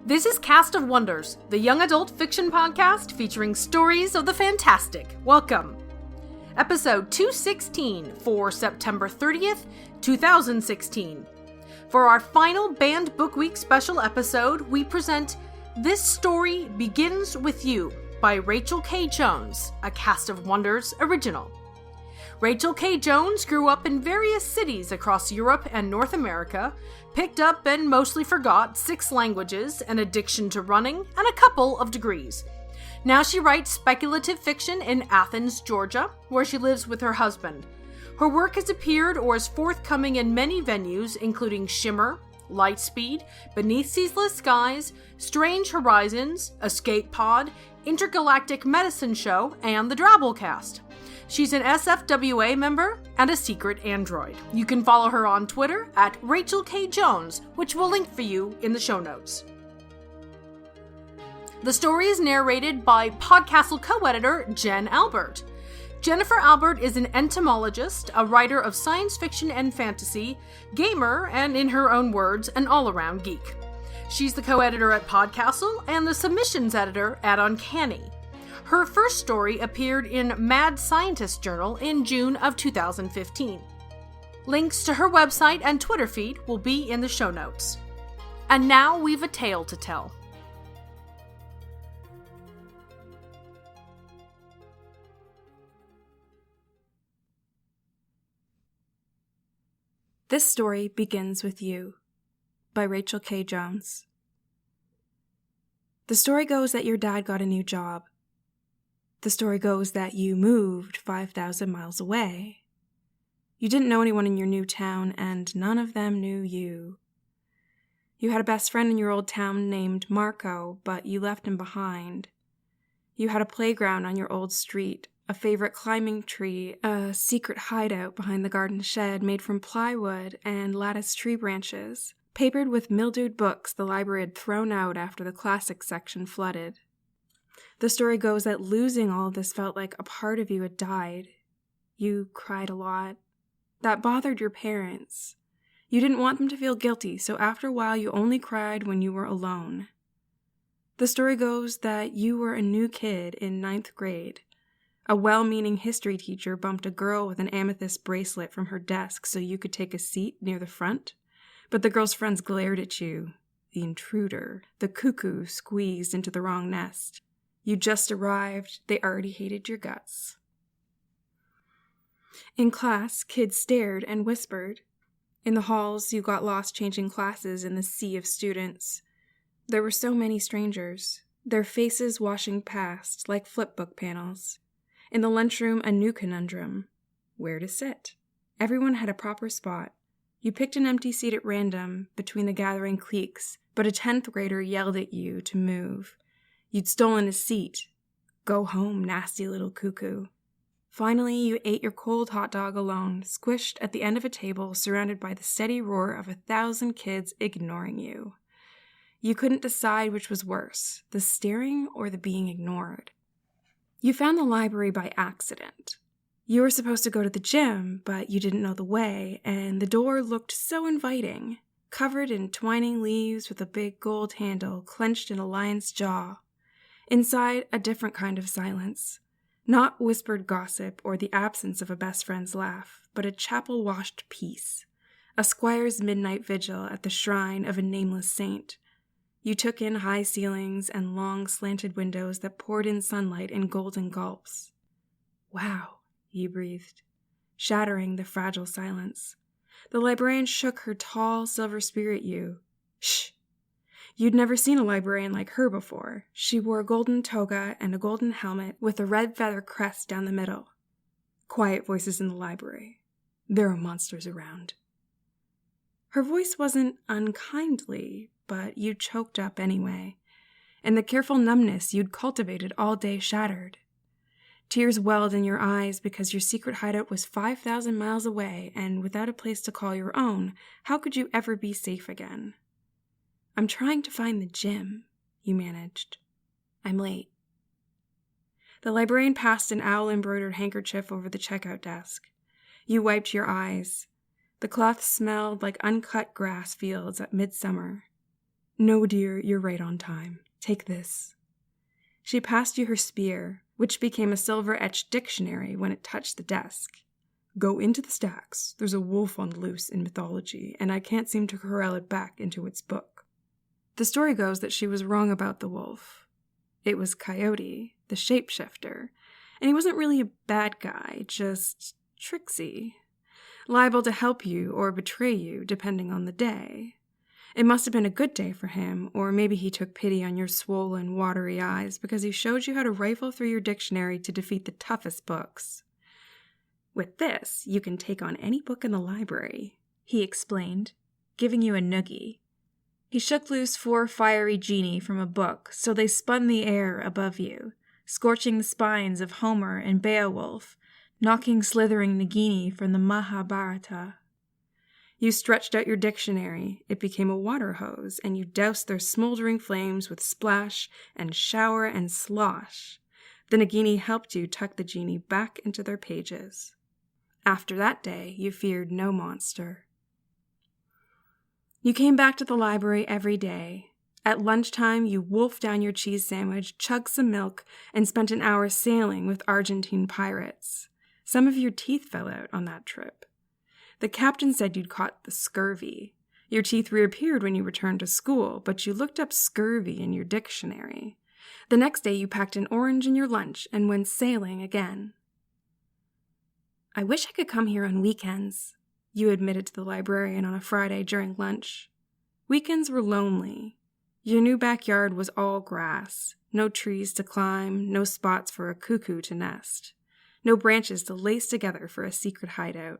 This is Cast of Wonders, the young adult fiction podcast featuring stories of the fantastic. Welcome. Episode 216 for September 30th, 2016. For our final Banned Book Week special episode, we present This Story Begins With You by Rachel K. Jones, a Cast of Wonders original. Rachel K. Jones grew up in various cities across Europe and North America, picked up and mostly forgot 6 languages, an addiction to running, and a couple of degrees. Now she writes speculative fiction in Athens, Georgia, where she lives with her husband. Her work has appeared or is forthcoming in many venues, including Shimmer, Lightspeed, Beneath Ceaseless Skies, Strange Horizons, Escape Pod, Intergalactic Medicine Show, and the Drabblecast. She's an SFWA member and a secret android. You can follow her on Twitter at Rachel K. Jones, which we'll link for you in the show notes. The story is narrated by Podcastle co-editor Jen Albert. Jennifer Albert is an entomologist, a writer of science fiction and fantasy, gamer, and in her own words, an all-around geek. She's the co-editor at Podcastle and the submissions editor at Uncanny. Her first story appeared in Mad Scientist Journal in June of 2015. Links to her website and Twitter feed will be in the show notes. And now we've a tale to tell. This Story Begins With You by Rachel K. Jones. The story goes that your dad got a new job. The story goes that you moved 5,000 miles away. You didn't know anyone in your new town, and none of them knew you. You had a best friend in your old town named Marco, but you left him behind. You had a playground on your old street, a favorite climbing tree, a secret hideout behind the garden shed made from plywood and lattice tree branches, papered with mildewed books the library had thrown out after the classics section flooded. The story goes that losing all of this felt like a part of you had died. You cried a lot. That bothered your parents. You didn't want them to feel guilty, so after a while you only cried when you were alone. The story goes that you were a new kid in 9th grade. A well-meaning history teacher bumped a girl with an amethyst bracelet from her desk so you could take a seat near the front, but the girl's friends glared at you. The intruder, the cuckoo squeezed into the wrong nest. You just arrived, they already hated your guts. In class, kids stared and whispered. In the halls, you got lost changing classes in the sea of students. There were so many strangers, their faces washing past like flipbook panels. In the lunchroom, a new conundrum. Where to sit? Everyone had a proper spot. You picked an empty seat at random between the gathering cliques, but a 10th grader yelled at you to move. You'd stolen his seat. Go home, nasty little cuckoo. Finally, you ate your cold hot dog alone, squished at the end of a table surrounded by the steady roar of 1,000 kids ignoring you. You couldn't decide which was worse, the staring or the being ignored. You found the library by accident. You were supposed to go to the gym, but you didn't know the way, and the door looked so inviting, covered in twining leaves with a big gold handle clenched in a lion's jaw. Inside, a different kind of silence. Not whispered gossip or the absence of a best friend's laugh, but a chapel-washed peace. A squire's midnight vigil at the shrine of a nameless saint. You took in high ceilings and long slanted windows that poured in sunlight in golden gulps. Wow, you breathed, shattering the fragile silence. The librarian shook her tall silver spear at you. Shh! You'd never seen a librarian like her before. She wore a golden toga and a golden helmet with a red feather crest down the middle. Quiet voices in the library. There are monsters around. Her voice wasn't unkindly, but you choked up anyway, and the careful numbness you'd cultivated all day shattered. Tears welled in your eyes because your secret hideout was 5,000 miles away, and without a place to call your own, how could you ever be safe again? I'm trying to find the gym, you managed. I'm late. The librarian passed an owl-embroidered handkerchief over the checkout desk. You wiped your eyes. The cloth smelled like uncut grass fields at midsummer. No, dear, you're right on time. Take this. She passed you her spear, which became a silver-etched dictionary when it touched the desk. Go into the stacks. There's a wolf on the loose in mythology, and I can't seem to corral it back into its book. The story goes that she was wrong about the wolf. It was Coyote, the shapeshifter, and he wasn't really a bad guy, just tricksy, liable to help you or betray you depending on the day. It must have been a good day for him, or maybe he took pity on your swollen, watery eyes because he showed you how to rifle through your dictionary to defeat the toughest books. With this, you can take on any book in the library, he explained, giving you a noogie. He shook loose 4 fiery genii from a book, so they spun the air above you, scorching the spines of Homer and Beowulf, knocking slithering Nagini from the Mahabharata. You stretched out your dictionary, it became a water hose, and you doused their smoldering flames with splash and shower and slosh. The Nagini helped you tuck the genie back into their pages. After that day, you feared no monster. You came back to the library every day. At lunchtime, you wolfed down your cheese sandwich, chugged some milk, and spent an hour sailing with Argentine pirates. Some of your teeth fell out on that trip. The captain said you'd caught the scurvy. Your teeth reappeared when you returned to school, but you looked up scurvy in your dictionary. The next day, you packed an orange in your lunch and went sailing again. I wish I could come here on weekends, you admitted to the librarian on a Friday during lunch. Weekends were lonely. Your new backyard was all grass, no trees to climb, no spots for a cuckoo to nest, no branches to lace together for a secret hideout.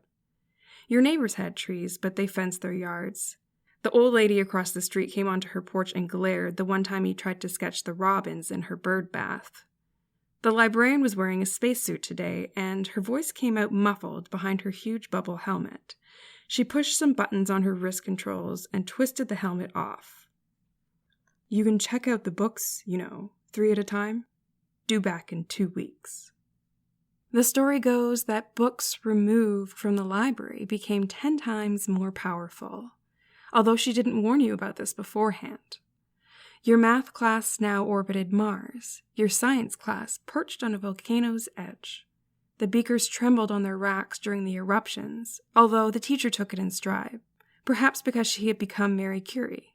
Your neighbors had trees, but they fenced their yards. The old lady across the street came onto her porch and glared the one time you tried to sketch the robins in her bird bath. The librarian was wearing a spacesuit today, and her voice came out muffled behind her huge bubble helmet. She pushed some buttons on her wrist controls and twisted the helmet off. You can check out the books, 3 at a time. Due back in 2 weeks. The story goes that books removed from the library became 10 times more powerful, although she didn't warn you about this beforehand. Your math class now orbited Mars. Your science class perched on a volcano's edge. The beakers trembled on their racks during the eruptions, although the teacher took it in stride, perhaps because she had become Mary Curie.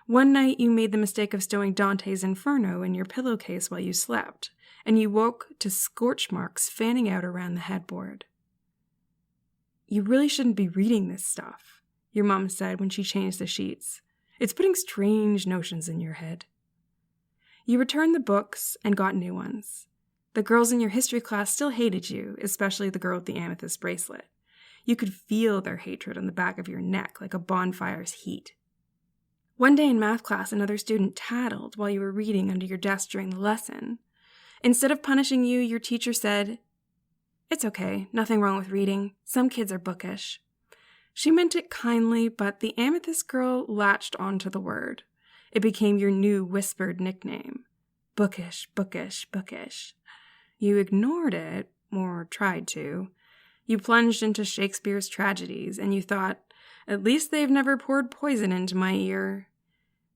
One night you made the mistake of stowing Dante's Inferno in your pillowcase while you slept, and you woke to scorch marks fanning out around the headboard. You really shouldn't be reading this stuff, your mom said when she changed the sheets. It's putting strange notions in your head. You returned the books and got new ones. The girls in your history class still hated you, especially the girl with the amethyst bracelet. You could feel their hatred on the back of your neck like a bonfire's heat. One day in math class, another student tattled while you were reading under your desk during the lesson. Instead of punishing you, your teacher said, "It's okay, nothing wrong with reading. Some kids are bookish." She meant it kindly, but the amethyst girl latched onto the word. It became your new whispered nickname. Bookish, bookish, bookish. You ignored it, or tried to. You plunged into Shakespeare's tragedies, and you thought, at least they've never poured poison into my ear.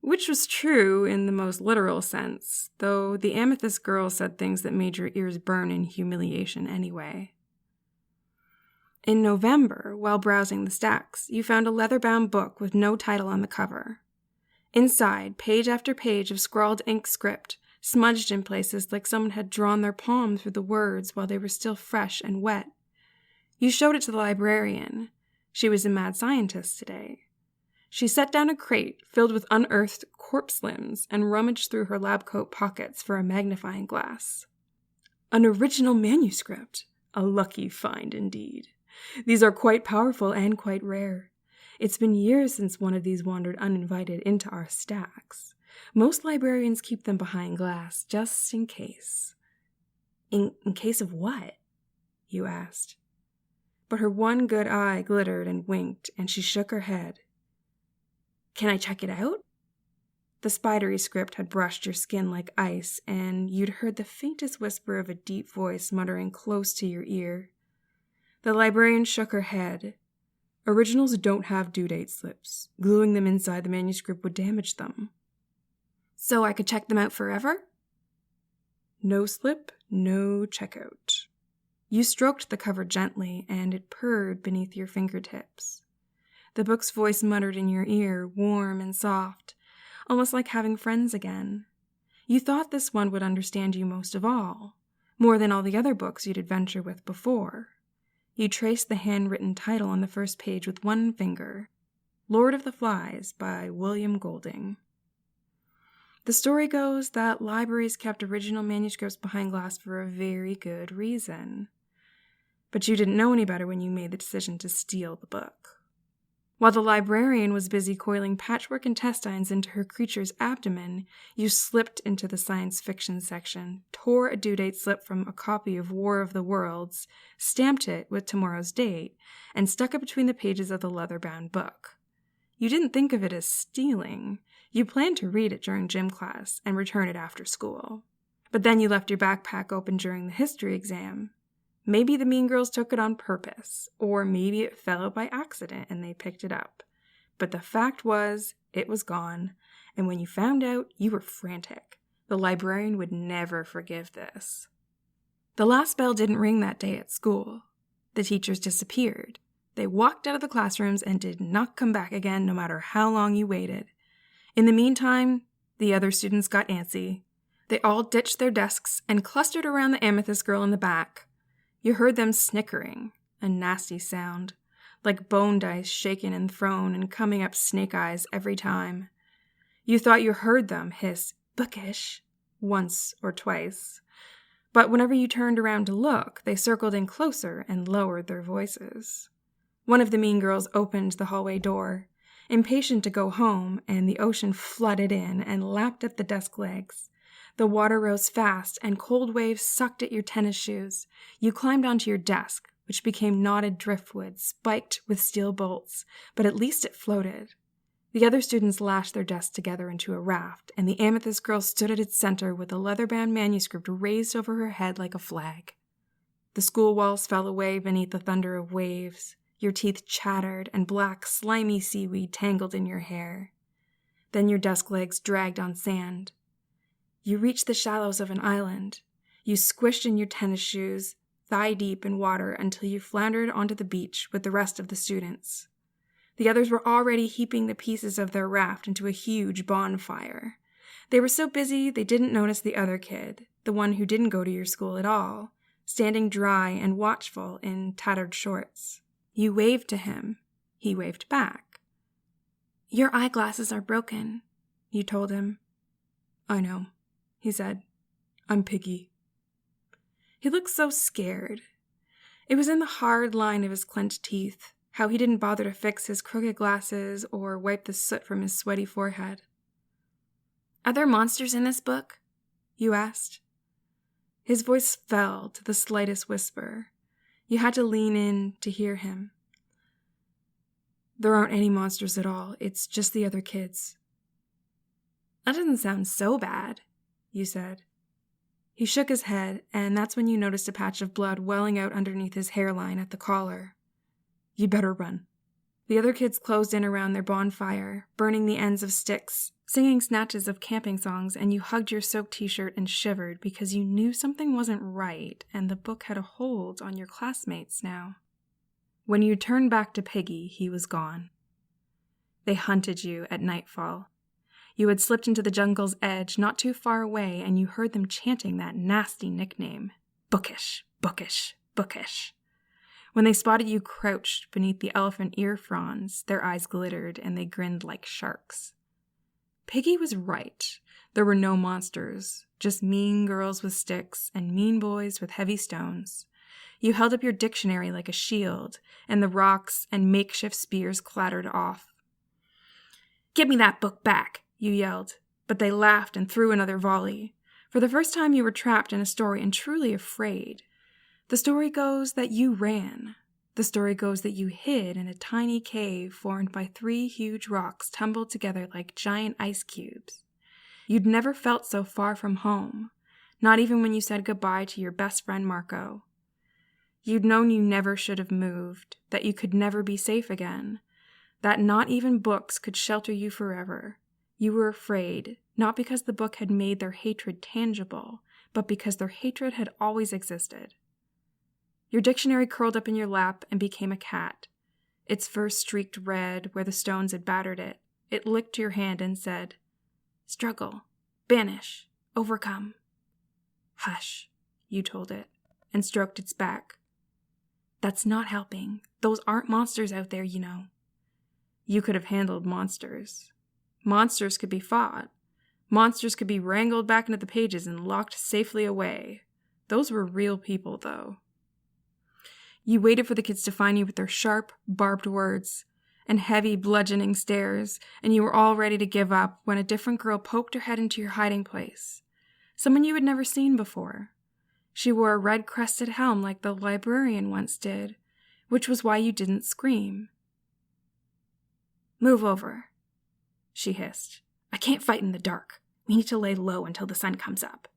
Which was true in the most literal sense, though the amethyst girl said things that made your ears burn in humiliation anyway. In November, while browsing the stacks, you found a leather-bound book with no title on the cover. Inside, page after page of scrawled ink script, smudged in places like someone had drawn their palm through the words while they were still fresh and wet. You showed it to the librarian. She was a mad scientist today. She set down a crate filled with unearthed corpse limbs and rummaged through her lab coat pockets for a magnifying glass. An original manuscript. A lucky find indeed. These are quite powerful and quite rare. It's been years since one of these wandered uninvited into our stacks. Most librarians keep them behind glass, just in case. In case of what? You asked. But her one good eye glittered and winked, and she shook her head. Can I check it out? The spidery script had brushed your skin like ice, and you'd heard the faintest whisper of a deep voice muttering close to your ear. The librarian shook her head. Originals don't have due date slips. Gluing them inside the manuscript would damage them. So I could check them out forever? No slip, no checkout. You stroked the cover gently, and it purred beneath your fingertips. The book's voice muttered in your ear, warm and soft, almost like having friends again. You thought this one would understand you most of all, more than all the other books you'd adventure with before. You traced the handwritten title on the first page with one finger, Lord of the Flies by William Golding. The story goes that libraries kept original manuscripts behind glass for a very good reason. But you didn't know any better when you made the decision to steal the book. While the librarian was busy coiling patchwork intestines into her creature's abdomen, you slipped into the science fiction section, tore a due date slip from a copy of War of the Worlds, stamped it with tomorrow's date, and stuck it between the pages of the leather-bound book. You didn't think of it as stealing. You planned to read it during gym class and return it after school. But then you left your backpack open during the history exam. Maybe the mean girls took it on purpose, or maybe it fell out by accident and they picked it up. But the fact was, it was gone, and when you found out, you were frantic. The librarian would never forgive this. The last bell didn't ring that day at school. The teachers disappeared. They walked out of the classrooms and did not come back again no matter how long you waited. In the meantime, the other students got antsy. They all ditched their desks and clustered around the amethyst girl in the back. You heard them snickering, a nasty sound, like bone dice shaken and thrown and coming up snake eyes every time. You thought you heard them hiss, "Bookish," once or twice. But whenever you turned around to look, they circled in closer and lowered their voices. One of the mean girls opened the hallway door, impatient to go home, and the ocean flooded in and lapped at the desk legs. The water rose fast, and cold waves sucked at your tennis shoes. You climbed onto your desk, which became knotted driftwood, spiked with steel bolts, but at least it floated. The other students lashed their desks together into a raft, and the amethyst girl stood at its center with a leather-bound manuscript raised over her head like a flag. The school walls fell away beneath the thunder of waves. Your teeth chattered, and black, slimy seaweed tangled in your hair. Then your desk legs dragged on sand. You reached the shallows of an island. You squished in your tennis shoes, thigh-deep in water, until you floundered onto the beach with the rest of the students. The others were already heaping the pieces of their raft into a huge bonfire. They were so busy they didn't notice the other kid, the one who didn't go to your school at all, standing dry and watchful in tattered shorts. You waved to him. He waved back. "Your eyeglasses are broken," you told him. "I know," he said. "I'm Piggy." He looked so scared. It was in the hard line of his clenched teeth, how he didn't bother to fix his crooked glasses or wipe the soot from his sweaty forehead. "Are there monsters in this book?" you asked. His voice fell to the slightest whisper. You had to lean in to hear him. "There aren't any monsters at all. It's just the other kids." "That doesn't sound so bad," you said. He shook his head, and that's when you noticed a patch of blood welling out underneath his hairline at the collar. "You'd better run." The other kids closed in around their bonfire, burning the ends of sticks, singing snatches of camping songs, and you hugged your soaked t-shirt and shivered because you knew something wasn't right and the book had a hold on your classmates now. When you turned back to Piggy, he was gone. They hunted you at nightfall. You had slipped into the jungle's edge not too far away, and you heard them chanting that nasty nickname, "Bookish, bookish, bookish." When they spotted you crouched beneath the elephant ear fronds, their eyes glittered and they grinned like sharks. Piggy was right. There were no monsters, just mean girls with sticks and mean boys with heavy stones. You held up your dictionary like a shield, and the rocks and makeshift spears clattered off. "Give me that book back," you yelled, but they laughed and threw another volley. For the first time you were trapped in a story and truly afraid. The story goes that you ran. The story goes that you hid in a tiny cave formed by 3 huge rocks tumbled together like giant ice cubes. You'd never felt so far from home, not even when you said goodbye to your best friend Marco. You'd known you never should have moved, that you could never be safe again, that not even books could shelter you forever. You were afraid, not because the book had made their hatred tangible, but because their hatred had always existed. Your dictionary curled up in your lap and became a cat. Its fur streaked red where the stones had battered it. It licked your hand and said, "Struggle, banish, overcome." "Hush," you told it, and stroked its back. "That's not helping. Those aren't monsters out there, you know." You could have handled monsters. Monsters could be fought. Monsters could be wrangled back into the pages and locked safely away. Those were real people, though. You waited for the kids to find you with their sharp, barbed words and heavy, bludgeoning stares, and you were all ready to give up when a different girl poked her head into your hiding place. Someone you had never seen before. She wore a red-crested helm like the librarian once did, which was why you didn't scream. "Move over," she hissed. "I can't fight in the dark. We need to lay low until the sun comes up."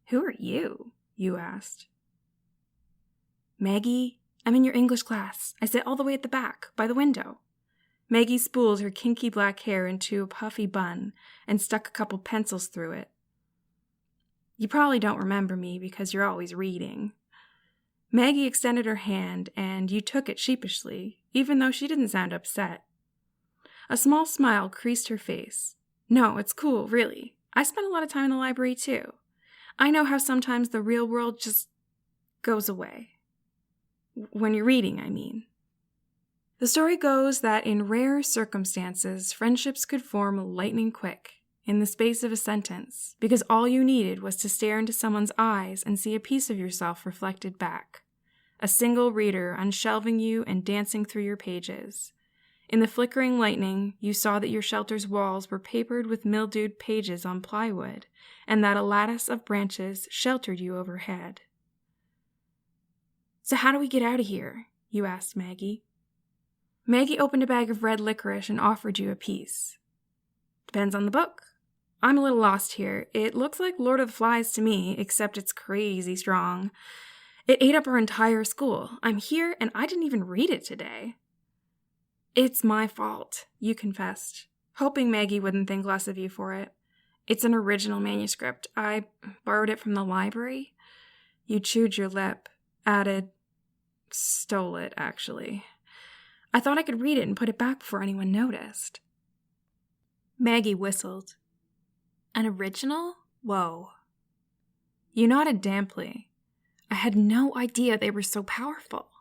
"Who are you?" you asked. "Maggie, I'm in your English class. I sit all the way at the back, by the window." Maggie spooled her kinky black hair into a puffy bun and stuck a couple pencils through it. "You probably don't remember me because you're always reading." Maggie extended her hand, and you took it sheepishly, even though she didn't sound upset. A small smile creased her face. "No, it's cool, really. I spent a lot of time in the library, too. I know how sometimes the real world just goes away. When you're reading, I mean." The story goes that in rare circumstances, friendships could form lightning quick, in the space of a sentence, because all you needed was to stare into someone's eyes and see a piece of yourself reflected back. A single reader unshelving you and dancing through your pages. In the flickering lightning, you saw that your shelter's walls were papered with mildewed pages on plywood, and that a lattice of branches sheltered you overhead. "So how do we get out of here?" you asked Maggie. Maggie opened a bag of red licorice and offered you a piece. "Depends on the book. I'm a little lost here. It looks like Lord of the Flies to me, except it's crazy strong. It ate up our entire school. I'm here, and I didn't even read it today." "It's my fault," you confessed, hoping Maggie wouldn't think less of you for it. "It's an original manuscript. I borrowed it from the library." You chewed your lip, added, "Stole it, actually. I thought I could read it and put it back before anyone noticed." Maggie whistled. "An original? Whoa." You nodded damply. "I had no idea they were so powerful."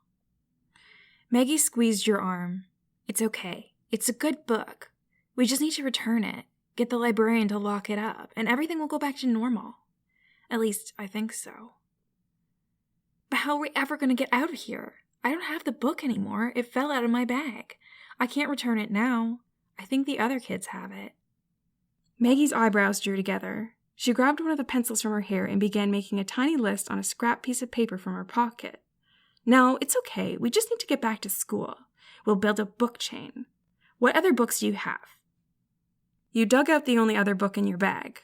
Maggie squeezed your arm. "It's okay. It's a good book. We just need to return it, get the librarian to lock it up, and everything will go back to normal. At least, I think so." "But how are we ever going to get out of here? I don't have the book anymore. It fell out of my bag. I can't return it now. I think the other kids have it." Maggie's eyebrows drew together. She grabbed one of the pencils from her hair and began making a tiny list on a scrap piece of paper from her pocket. "No, it's okay. We just need to get back to school. We'll build a book chain. What other books do you have?" You dug out the only other book in your bag.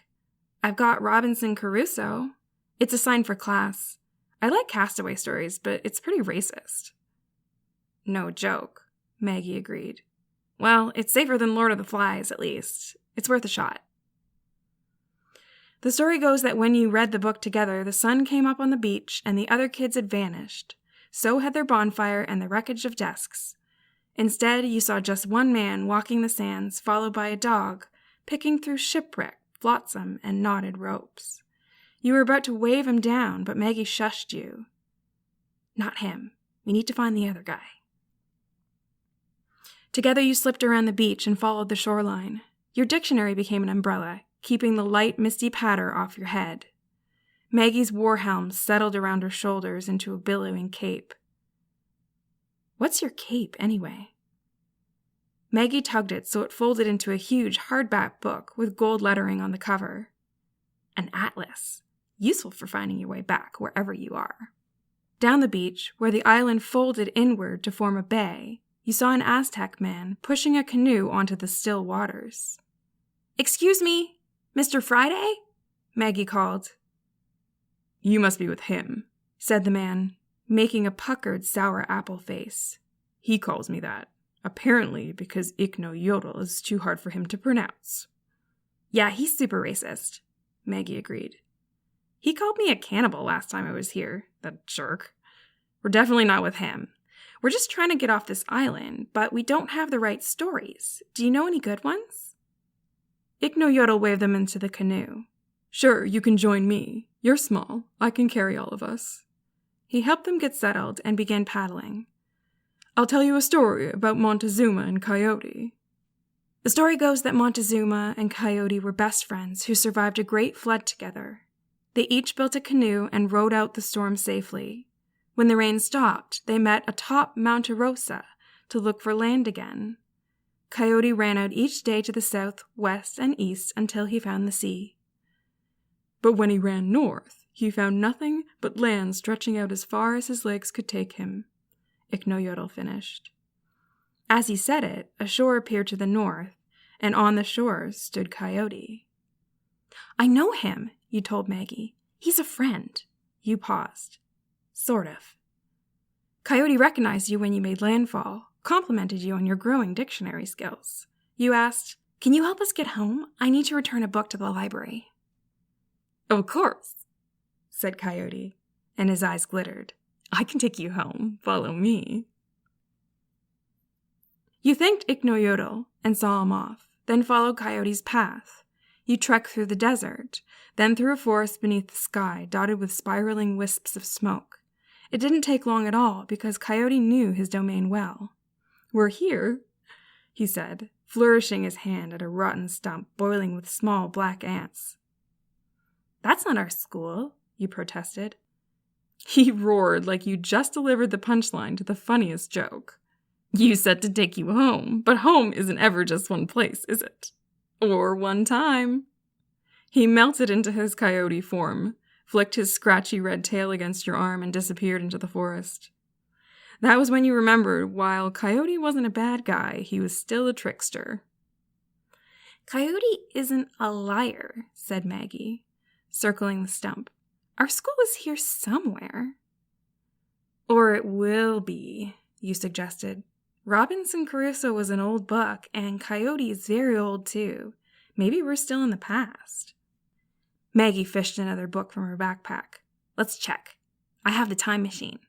"I've got Robinson Crusoe. It's assigned for class. I like castaway stories, but it's pretty racist." "No joke," Maggie agreed. "Well, it's safer than Lord of the Flies, at least. It's worth a shot." The story goes that when you read the book together, the sun came up on the beach and the other kids had vanished. So had their bonfire and the wreckage of desks. Instead, you saw just one man walking the sands, followed by a dog, picking through shipwreck, flotsam, and knotted ropes. You were about to wave him down, but Maggie shushed you. "Not him. We need to find the other guy." Together you slipped around the beach and followed the shoreline. Your dictionary became an umbrella, keeping the light, misty patter off your head. Maggie's war helm settled around her shoulders into a billowing cape. "What's your cape, anyway?" Maggie tugged it so it folded into a huge hardback book with gold lettering on the cover. "An atlas. Useful for finding your way back wherever you are." Down the beach, where the island folded inward to form a bay, you saw an Aztec man pushing a canoe onto the still waters. "Excuse me, Mr. Friday?" Maggie called. "You must be with him," said the man. making a puckered sour apple face. He calls me that, apparently because Ikno-Yodel is too hard for him to pronounce. Yeah, he's super racist, Maggie agreed. He called me a cannibal last time I was here, that jerk. We're definitely not with him. We're just trying to get off this island, but we don't have the right stories. Do you know any good ones? Ikno-Yodel waved them into the canoe. Sure, you can join me. You're small. I can carry all of us. He helped them get settled and began paddling. I'll tell you a story about Montezuma and Coyote. The story goes that Montezuma and Coyote were best friends who survived a great flood together. They each built a canoe and rode out the storm safely. When the rain stopped, they met atop Mount Rosa to look for land again. Coyote ran out each day to the south, west, and east until he found the sea. But when he ran north, he found nothing but land stretching out as far as his legs could take him, Ikno-Yodel finished. As he said it, a shore appeared to the north, and on the shore stood Coyote. I know him, you told Maggie. He's a friend. You paused. Sort of. Coyote recognized you when you made landfall, complimented you on your growing dictionary skills. You asked, Can you help us get home? I need to return a book to the library. Of course, said Coyote, and his eyes glittered. I can take you home. Follow me. You thanked Ikno-Yodel and saw him off, then followed Coyote's path. You trekked through the desert, then through a forest beneath the sky dotted with spiraling wisps of smoke. It didn't take long at all because Coyote knew his domain well. We're here, he said, flourishing his hand at a rotten stump boiling with small black ants. That's not our school, you protested. He roared like you just delivered the punchline to the funniest joke. You said to take you home, but home isn't ever just one place, is it? Or one time. He melted into his coyote form, flicked his scratchy red tail against your arm, and disappeared into the forest. That was when you remembered while Coyote wasn't a bad guy, he was still a trickster. Coyote isn't a liar, said Maggie, circling the stump. Our school is here somewhere. Or it will be, you suggested. Robinson Crusoe was an old book, and Coyote is very old too. Maybe we're still in the past. Maggie fished another book from her backpack. Let's check. I have the time machine.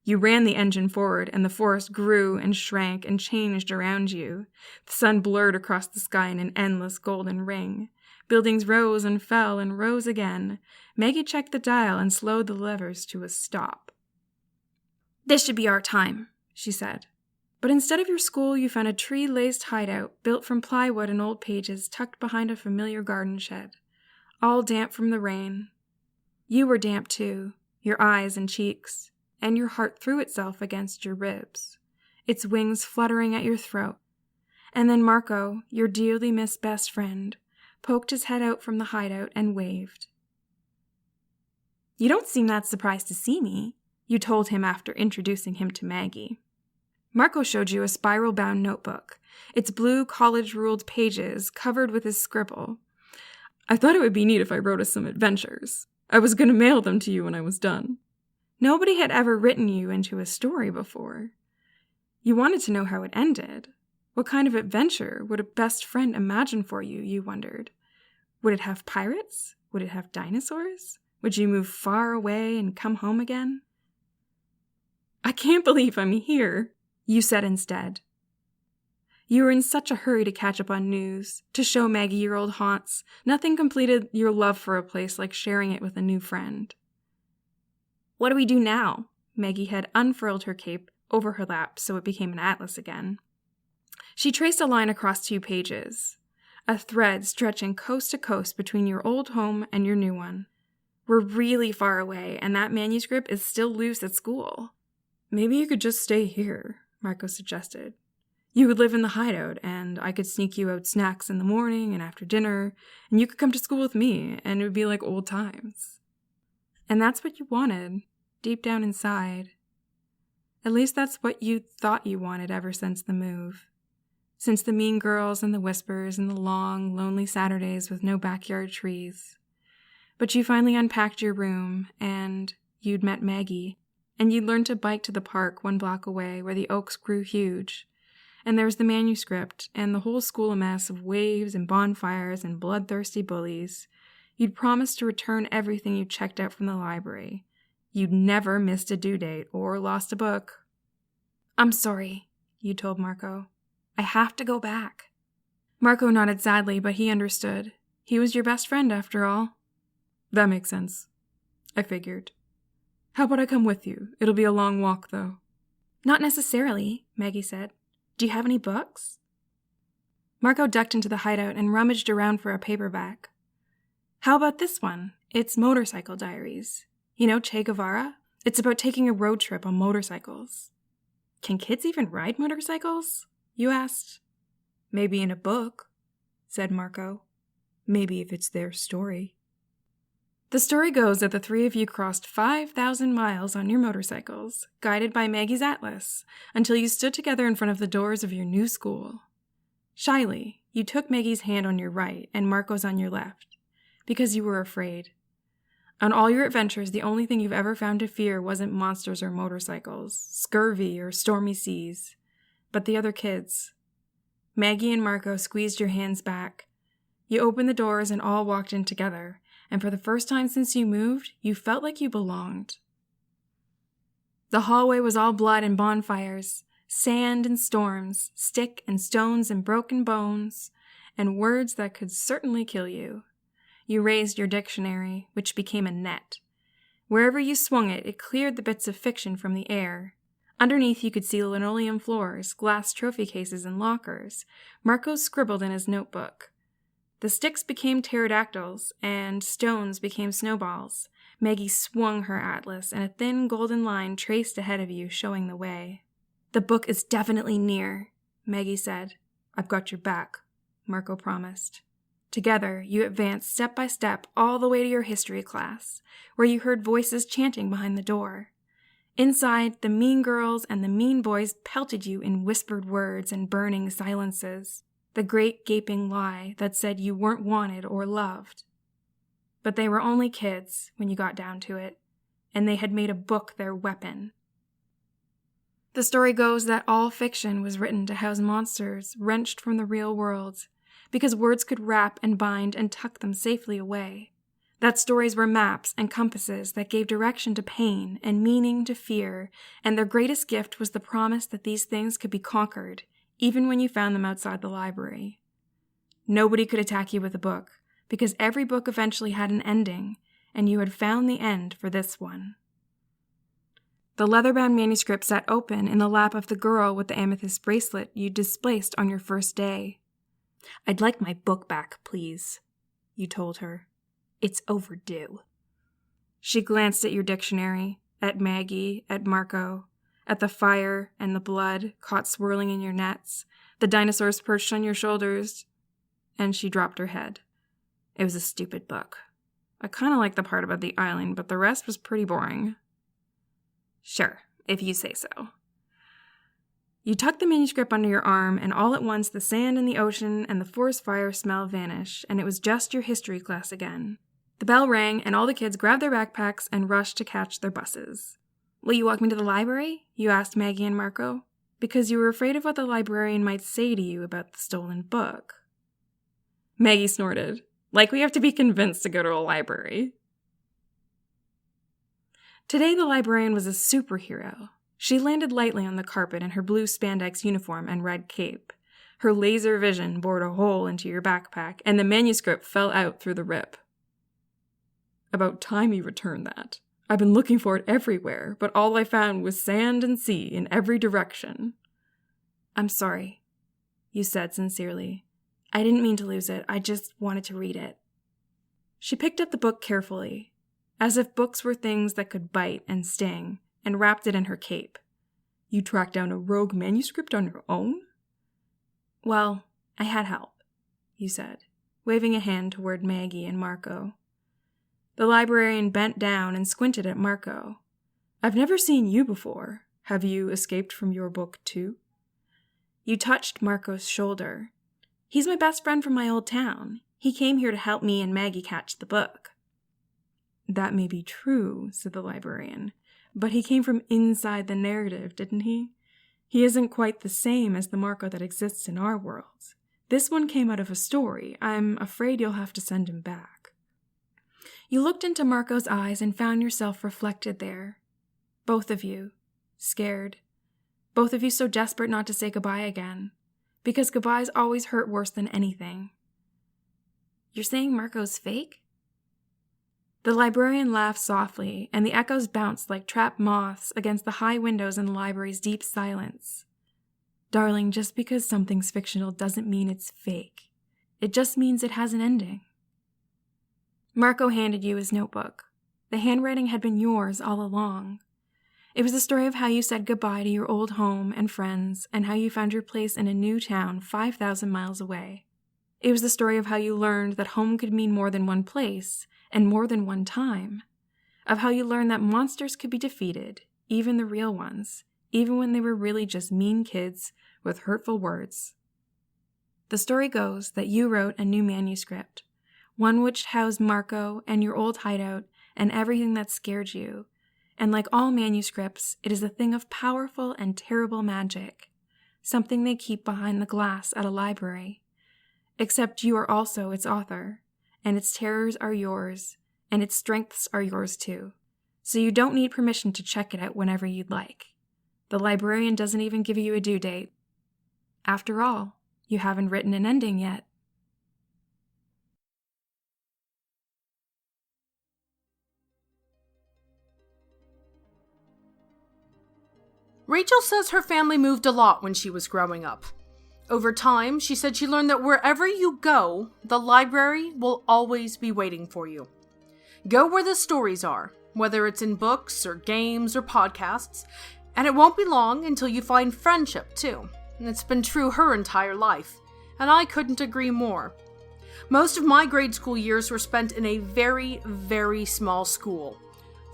You ran the engine forward, and the forest grew and shrank and changed around you. The sun blurred across the sky in an endless golden ring. Buildings rose and fell and rose again. Maggie checked the dial and slowed the levers to a stop. This should be our time, she said. But instead of your school, you found a tree-laced hideout built from plywood and old pages tucked behind a familiar garden shed, all damp from the rain. You were damp too, your eyes and cheeks, and your heart threw itself against your ribs, its wings fluttering at your throat. And then Marco, your dearly missed best friend, poked his head out from the hideout and waved. You don't seem that surprised to see me, you told him after introducing him to Maggie. Marco showed you a spiral-bound notebook, its blue college-ruled pages covered with his scribble. I thought it would be neat if I wrote us some adventures. I was going to mail them to you when I was done. Nobody had ever written you into a story before. You wanted to know how it ended. What kind of adventure would a best friend imagine for you, you wondered. Would it have pirates? Would it have dinosaurs? Would you move far away and come home again? I can't believe I'm here, you said instead. You were in such a hurry to catch up on news, to show Maggie your old haunts. Nothing completed your love for a place like sharing it with a new friend. What do we do now? Maggie had unfurled her cape over her lap so it became an atlas again. She traced a line across 2 pages, a thread stretching coast to coast between your old home and your new one. We're really far away, and that manuscript is still loose at school. Maybe you could just stay here, Marco suggested. You would live in the hideout, and I could sneak you out snacks in the morning and after dinner, and you could come to school with me, and it would be like old times. And that's what you wanted, deep down inside. At least that's what you thought you wanted ever since the move. Since the mean girls and the whispers and the long, lonely Saturdays with no backyard trees. But you finally unpacked your room, and you'd met Maggie. and you'd learned to bike to the park 1 block away where the oaks grew huge. And there was the manuscript, and the whole school a mess of waves and bonfires and bloodthirsty bullies. You'd promised to return everything you checked out from the library. You'd never missed a due date or lost a book. "I'm sorry," you told Marco. "I have to go back." Marco nodded sadly, but he understood. He was your best friend, after all. "That makes sense. I figured. How about I come with you? It'll be a long walk, though." "Not necessarily," Maggie said. "Do you have any books?" Marco ducked into the hideout and rummaged around for a paperback. "How about this one? It's Motorcycle Diaries. You know Che Guevara? It's about taking a road trip on motorcycles." "Can kids even ride motorcycles?" you asked. "Maybe in a book," said Marco. "Maybe if it's their story." The story goes that the 3 of you crossed 5,000 miles on your motorcycles, guided by Maggie's atlas, until you stood together in front of the doors of your new school. Shyly, you took Maggie's hand on your right and Marco's on your left, because you were afraid. On all your adventures, the only thing you've ever found to fear wasn't monsters or motorcycles, scurvy or stormy seas, but the other kids. Maggie and Marco squeezed your hands back. You opened the doors and all walked in together, and for the first time since you moved, you felt like you belonged. The hallway was all blood and bonfires, sand and storms, stick and stones and broken bones, and words that could certainly kill you. You raised your dictionary, which became a net. Wherever you swung it, it cleared the bits of fiction from the air. Underneath you could see linoleum floors, glass trophy cases, and lockers. Marco scribbled in his notebook. The sticks became pterodactyls, and stones became snowballs. Maggie swung her atlas, and a thin golden line traced ahead of you, showing the way. "The book is definitely near," Maggie said. "I've got your back," Marco promised. Together, you advanced step by step all the way to your history class, where you heard voices chanting behind the door. Inside, the mean girls and the mean boys pelted you in whispered words and burning silences. The great gaping lie that said you weren't wanted or loved. But they were only kids when you got down to it, and they had made a book their weapon. The story goes that all fiction was written to house monsters wrenched from the real world, because words could wrap and bind and tuck them safely away. That stories were maps and compasses that gave direction to pain and meaning to fear, and their greatest gift was the promise that these things could be conquered, even when you found them outside the library. Nobody could attack you with a book, because every book eventually had an ending, and you had found the end for this one. The leather-bound manuscript sat open in the lap of the girl with the amethyst bracelet you displaced on your first day. "I'd like my book back, please," you told her. "It's overdue." She glanced at your dictionary, at Maggie, at Marco, at the fire and the blood caught swirling in your nets, the dinosaurs perched on your shoulders, and she dropped her head. "It was a stupid book. I kind of liked the part about the island, but the rest was pretty boring." "Sure, if you say so." You tucked the manuscript under your arm, and all at once the sand and the ocean and the forest fire smell vanished, and it was just your history class again. The bell rang, and all the kids grabbed their backpacks and rushed to catch their buses. "Will you walk me to the library?" you asked Maggie and Marco, because you were afraid of what the librarian might say to you about the stolen book. Maggie snorted. "Like we have to be convinced to go to a library." Today the librarian was a superhero. She landed lightly on the carpet in her blue spandex uniform and red cape. Her laser vision bored a hole into your backpack, and the manuscript fell out through the rip. "About time you returned that. I've been looking for it everywhere, but all I found was sand and sea in every direction." "I'm sorry," you said sincerely. "I didn't mean to lose it. I just wanted to read it." She picked up the book carefully, as if books were things that could bite and sting, and wrapped it in her cape. "You tracked down a rogue manuscript on your own?" "Well, I had help," you said, waving a hand toward Maggie and Marco. The librarian bent down and squinted at Marco. "I've never seen you before. Have you escaped from your book, too?" You touched Marco's shoulder. "He's my best friend from my old town. He came here to help me and Maggie catch the book." "That may be true," said the librarian, But he came from inside the narrative, didn't he? He isn't quite the same as the Marco that exists in our world. This one came out of a story. I'm afraid you'll have to send him back. You looked into Marco's eyes and found yourself reflected there. Both of you, scared. Both of you so desperate not to say goodbye again. Because goodbyes always hurt worse than anything. You're saying Marco's fake? The librarian laughed softly, and the echoes bounced like trapped moths against the high windows in the library's deep silence. Darling, just because something's fictional doesn't mean it's fake. It just means it has an ending. Marco handed you his notebook. The handwriting had been yours all along. It was the story of how you said goodbye to your old home and friends, and how you found your place in a new town 5,000 miles away. It was the story of how you learned that home could mean more than one place, and more than one time. Of how you learned that monsters could be defeated, even the real ones, even when they were really just mean kids with hurtful words. The story goes that you wrote a new manuscript, one which housed Marco and your old hideout and everything that scared you. And like all manuscripts, it is a thing of powerful and terrible magic, something they keep behind the glass at a library. Except you are also its author, and its terrors are yours, and its strengths are yours too. So you don't need permission to check it out whenever you'd like. The librarian doesn't even give you a due date. After all, you haven't written an ending yet. Rachel says her family moved a lot when she was growing up. Over time, she said she learned that wherever you go, the library will always be waiting for you. Go where the stories are, whether it's in books or games or podcasts, and it won't be long until you find friendship too. And it's been true her entire life, and I couldn't agree more. Most of my grade school years were spent in a very, very small school.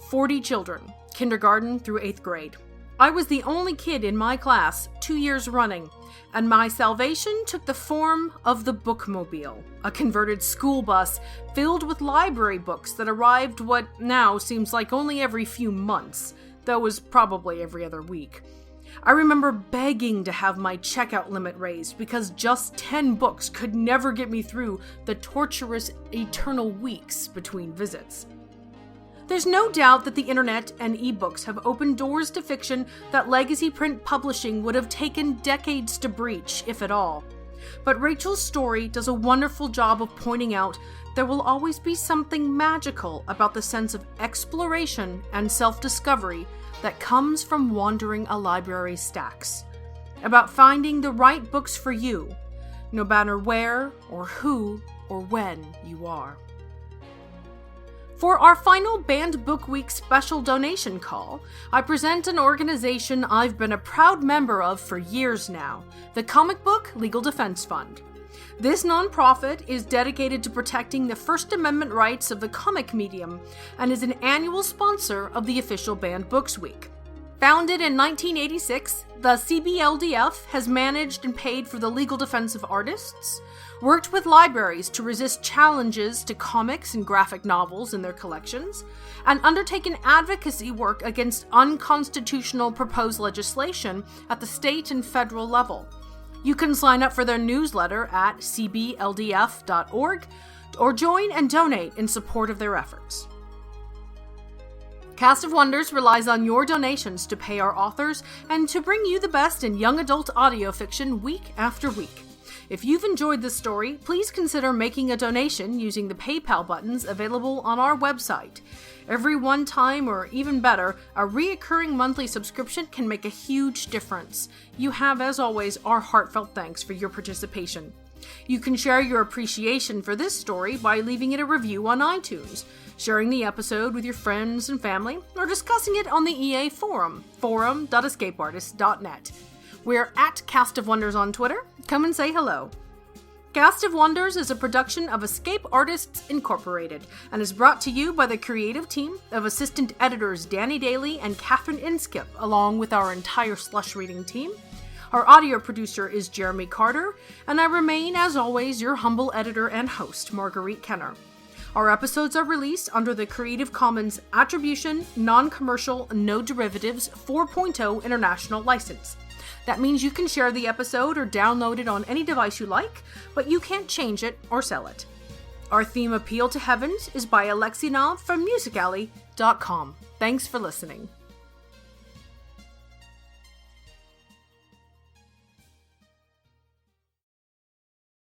40 children, kindergarten through 8th grade. I was the only kid in my class 2 years running, and my salvation took the form of the bookmobile, a converted school bus filled with library books that arrived what now seems like only every few months, though it was probably every other week. I remember begging to have my checkout limit raised because just 10 books could never get me through the torturous eternal weeks between visits. There's no doubt that the internet and ebooks have opened doors to fiction that legacy print publishing would have taken decades to breach, if at all. But Rachel's story does a wonderful job of pointing out there will always be something magical about the sense of exploration and self-discovery that comes from wandering a library's stacks. About finding the right books for you, no matter where or who or when you are. For our final Banned Book Week special donation call, I present an organization I've been a proud member of for years now, the Comic Book Legal Defense Fund. This nonprofit is dedicated to protecting the First Amendment rights of the comic medium and is an annual sponsor of the official Banned Books Week. Founded in 1986, the CBLDF has managed and paid for the legal defense of artists, worked with libraries to resist challenges to comics and graphic novels in their collections, and undertaken advocacy work against unconstitutional proposed legislation at the state and federal level. You can sign up for their newsletter at cbldf.org or join and donate in support of their efforts. Cast of Wonders relies on your donations to pay our authors and to bring you the best in young adult audio fiction week after week. If you've enjoyed this story, please consider making a donation using the PayPal buttons available on our website. Every one-time, or even better, a reoccurring monthly subscription can make a huge difference. You have, as always, our heartfelt thanks for your participation. You can share your appreciation for this story by leaving it a review on iTunes, sharing the episode with your friends and family, or discussing it on the EA forum, forum.escapeartist.net. We're at Cast of Wonders on Twitter. Come and say hello. Cast of Wonders is a production of Escape Artists Incorporated and is brought to you by the creative team of assistant editors Danny Daly and Catherine Inskip, along with our entire Slush Reading team. Our audio producer is Jeremy Carter, and I remain, as always, your humble editor and host, Marguerite Kenner. Our episodes are released under the Creative Commons Attribution, Non-Commercial, No Derivatives 4.0 International License. That means you can share the episode or download it on any device you like, but you can't change it or sell it. Our theme, Appeal to Heavens, is by Alexinov from musicalley.com. Thanks for listening.